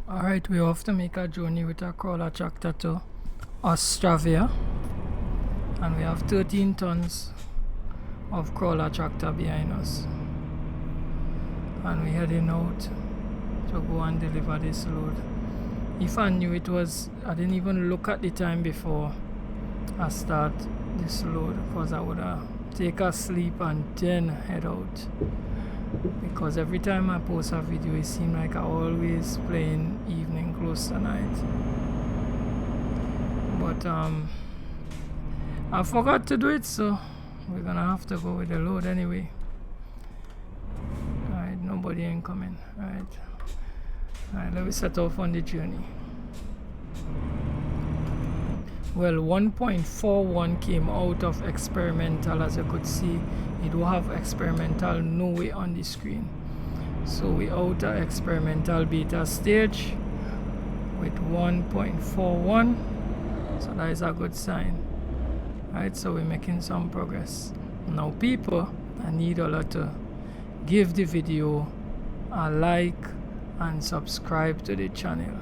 Alright, we have to make a journey with a crawler tractor to Ostrava, and we have 13 tons of crawler tractor behind us, and we're heading out to go and deliver this load. If I knew it was, I didn't even look at the time before I start this load, because I would take a sleep and then head out. Because every time I post a video, it seems like I always playing evening close to night. But I forgot to do it, so we're gonna have to go with the load anyway. Alright, nobody ain't coming. Alright, let me set off on the journey. Well, 1.41 came out of experimental. As you could see, it will have experimental nowhere on the screen. So we out of experimental beta stage with 1.41. So that is a good sign. Right, so we're making some progress. Now people, I need a lot to give the video a like and subscribe to the channel.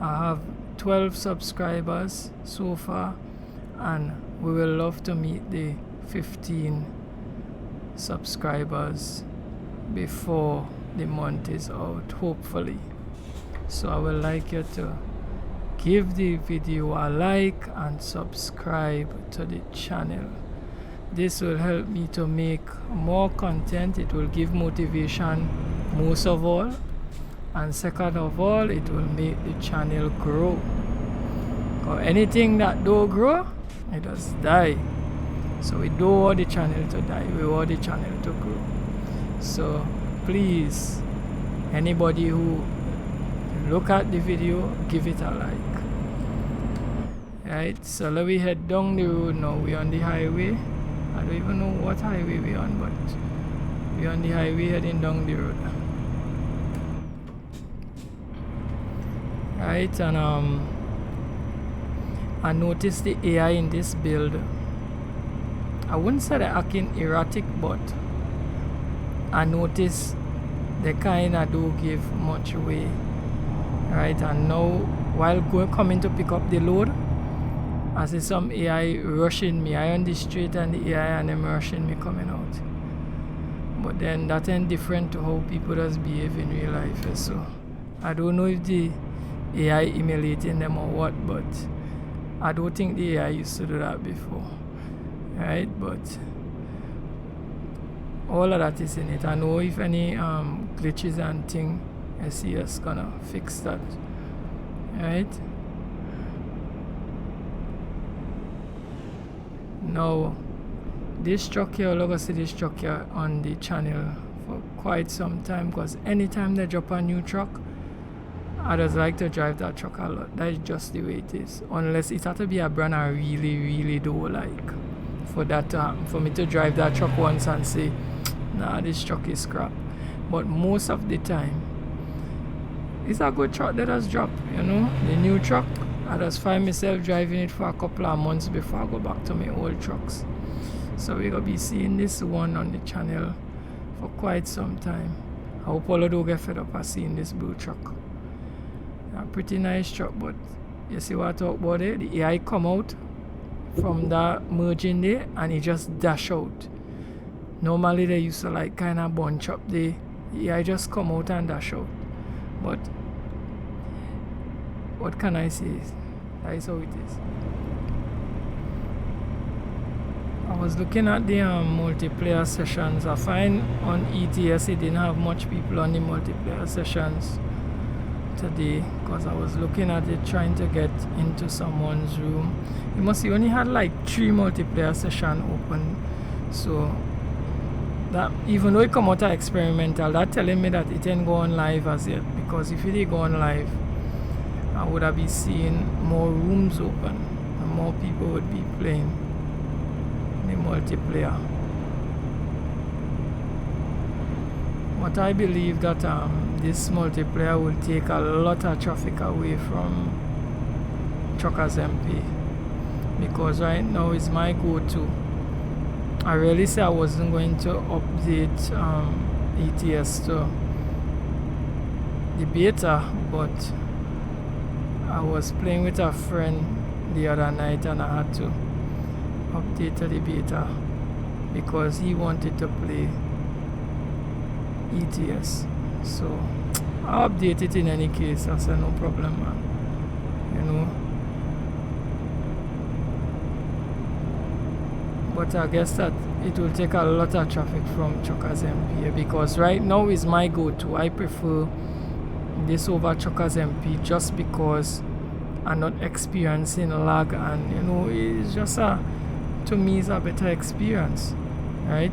I have 12 subscribers so far, and we will love to meet the 15 subscribers before the month is out, hopefully. So I would like you to give the video a like and subscribe to the channel. This will help me to make more content. It will give motivation most of all, and second of all, it will make the channel grow. Or anything that don't grow, it does die. So we don't want the channel to die, we want the channel to grow. So please, anybody who look at the video, give it a like. Right, so let me head down the road now. We're on the highway. I don't even know what highway we're on, but we're on the highway heading down the road. Right, and I noticed the AI in this build. I wouldn't say they're acting erratic, but I noticed they kinda do give much away. Right, and now while coming to pick up the load, I see some AI rushing me. I on the street and the AI and them rushing me coming out. But then that ain't different to how people just behave in real life. So I don't know if the AI emulating them or what, but I don't think the AI used to do that before. Right, but all of that is in it. I know if any glitches and thing, SES gonna fix that. Right, now this truck here, look, I see this truck here on the channel for quite some time, because anytime they drop a new truck, I just like to drive that truck a lot. That is just the way it is. Unless it had to be a brand I really don't like, for that to happen, for me to drive that truck once and say, nah, this truck is crap. But most of the time, it's a good truck that has dropped, you know. The new truck, I just find myself driving it for a couple of months before I go back to my old trucks. So we're gonna be seeing this one on the channel for quite some time. I hope all of you get fed up of seeing this blue truck. A pretty nice truck, but you see what I talk about it? The AI come out from that merging there and it just dash out. Normally they used to like kind of bunch up the AI just come out and dash out. But what can I say? That is how it is. I was looking at the multiplayer sessions. I find on ETS it didn't have much people on the multiplayer sessions today, because I was looking at it trying to get into someone's room. He only had like 3 multiplayer session open, so that even though it come out experimental, that telling me that it ain't go on live as yet, because if it did go on live I would have been seeing more rooms open and more people would be playing the multiplayer. But I believe that this multiplayer will take a lot of traffic away from Truckers MP, because right now is my go-to. I really said I wasn't going to update ETS to the beta, but I was playing with a friend the other night and I had to update to the beta because he wanted to play ETS. So I'll update it in any case. I said no problem, man. You know. But I guess that it will take a lot of traffic from Truckers MP, because right now is my go-to. I prefer this over Truckers MP just because I'm not experiencing lag, and you know, it's just to me it's a better experience, right?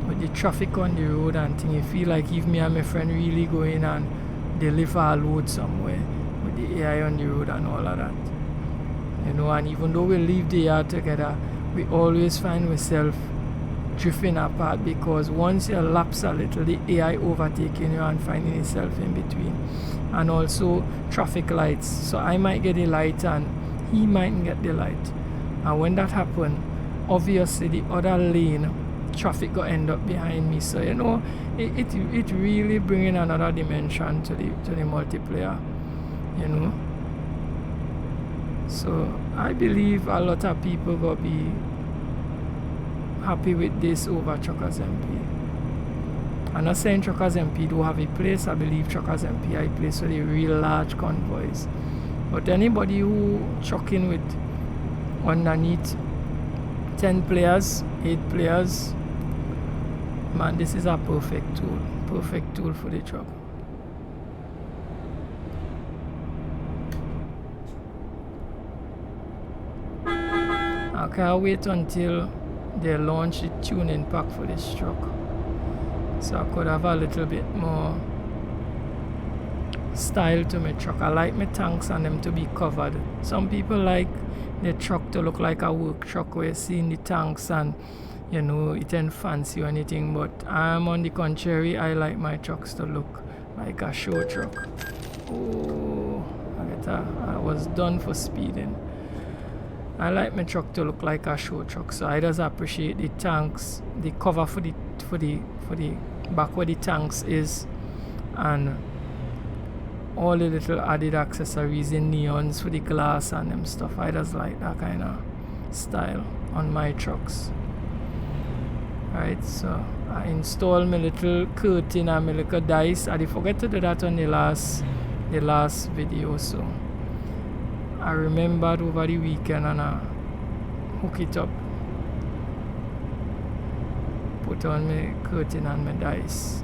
With the traffic on the road and thing, you feel like if me and my friend really go in and deliver a load somewhere with the AI on the road and all of that, you know. And even though we leave the yard together, we always find ourselves drifting apart, because once you lapse a little, the AI overtaking you and finding yourself in between. And also traffic lights, so I might get the light and he mightn't get the light, and when that happens, obviously the other lane traffic go end up behind me. So you know, it really bringing another dimension to the multiplayer, you know. So I believe a lot of people will be happy with this over Truckers MP. I'm not saying Truckers MP do have a place. I believe Truckers MP have a place for the real large convoys. But anybody who trucking with underneath 10 players, 8 players, man, this is a perfect tool for the truck. I can't wait until they launch the tuning pack for this truck, so I could have a little bit more style to my truck. I like my tanks and them to be covered. Some people like the truck to look like a work truck where you're seeing the tanks and you know, it ain't fancy or anything, but I'm on the contrary, I like my trucks to look like a show truck. Oh, I was done for speeding. I like my truck to look like a show truck, so I just appreciate the tanks, the cover for the back where the tanks is, and all the little added accessories in neons for the glass and them stuff. I just like that kind of style on my trucks. Right, so I installed my little curtain and my little dice. I did forget to do that on the last video, so I remembered over the weekend and I hook it up, put on my curtain and my dice.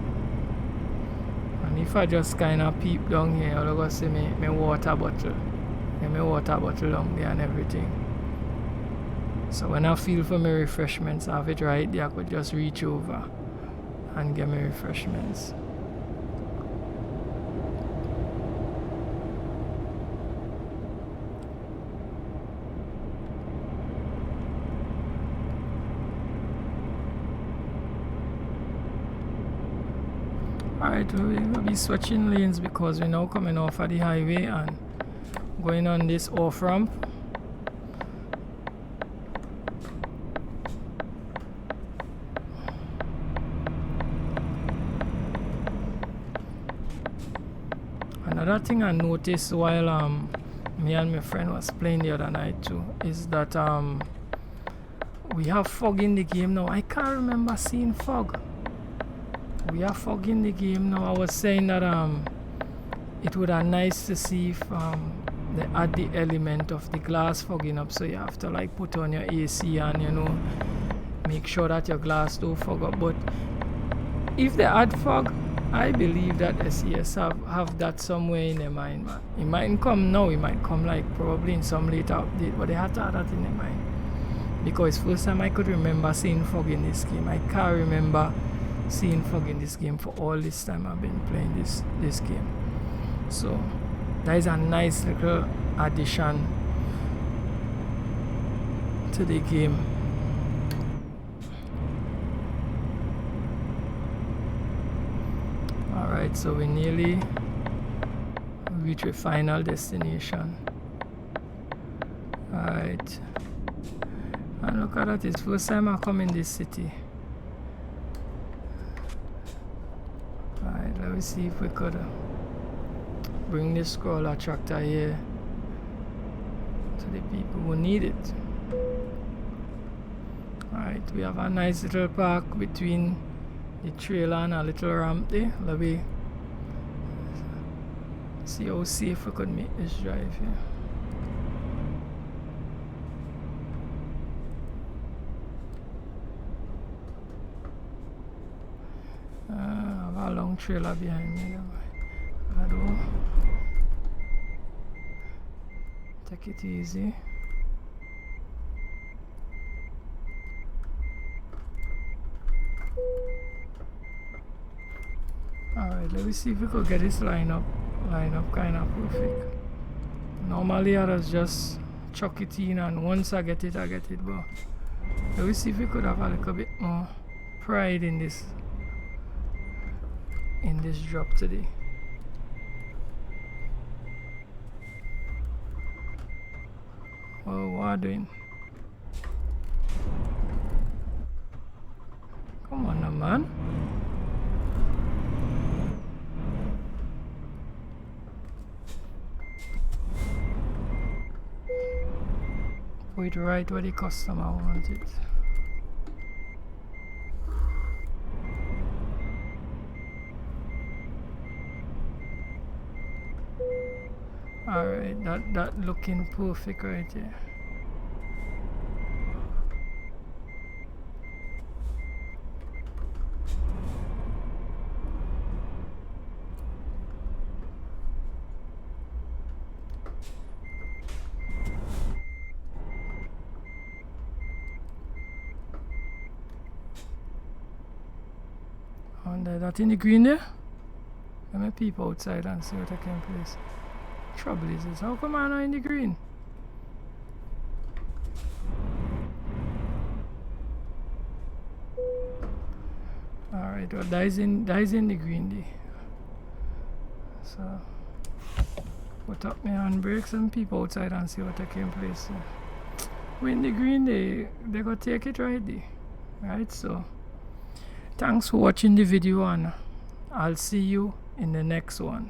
And if I just kind of peep down here, I'll go see my water bottle. My water bottle down there and everything. So when I feel for my refreshments, I have it right there. I could just reach over and get my refreshments. Alright, we'll be switching lanes because we're now coming off of the highway and going on this off ramp. Another thing I noticed while me and my friend was playing the other night too is that we have fog in the game now. I can't remember seeing fog. We have fog in the game now. I was saying that it would have nice to see if they add the element of the glass fogging up, so you have to like put on your AC and, you know, make sure that your glass don't fog up. But if they add fog, I believe that SES have that somewhere in their mind, man. It mightn't come now, it might come like probably in some later update, but they had to have that in their mind. Because first time I could remember seeing fog in this game. I can't remember seeing fog in this game for all this time I've been playing this game. So that is a nice little addition to the game. Alright, so we nearly reach a final destination. Alright, and look at that, it's first time I come in this city. Alright, let me see if we could bring this scroller tractor here to the people who need it. Alright, we have a nice little park between the trailer and a little ramp there. Let me see how safe we could make this drive here. I have a long trailer behind me. I do. Take it easy. Alright, let me see if we could get this line up kind of perfect. Normally I just chuck it in, and once I get it, but let me see if we could have a little bit more pride in this drop today. Oh, what are you doing? Come on now, man. Put it right where the customer wants it. Alright, that looking perfect right here. And that in the green there? Let me peep outside and see what I can place. Trouble is this, how come I'm not in the green? Alright, well that is in the green there. So put up my handbrakes and peep outside and see what I can place. We're in the green they go take it right there. Right, so thanks for watching the video, and I'll see you in the next one.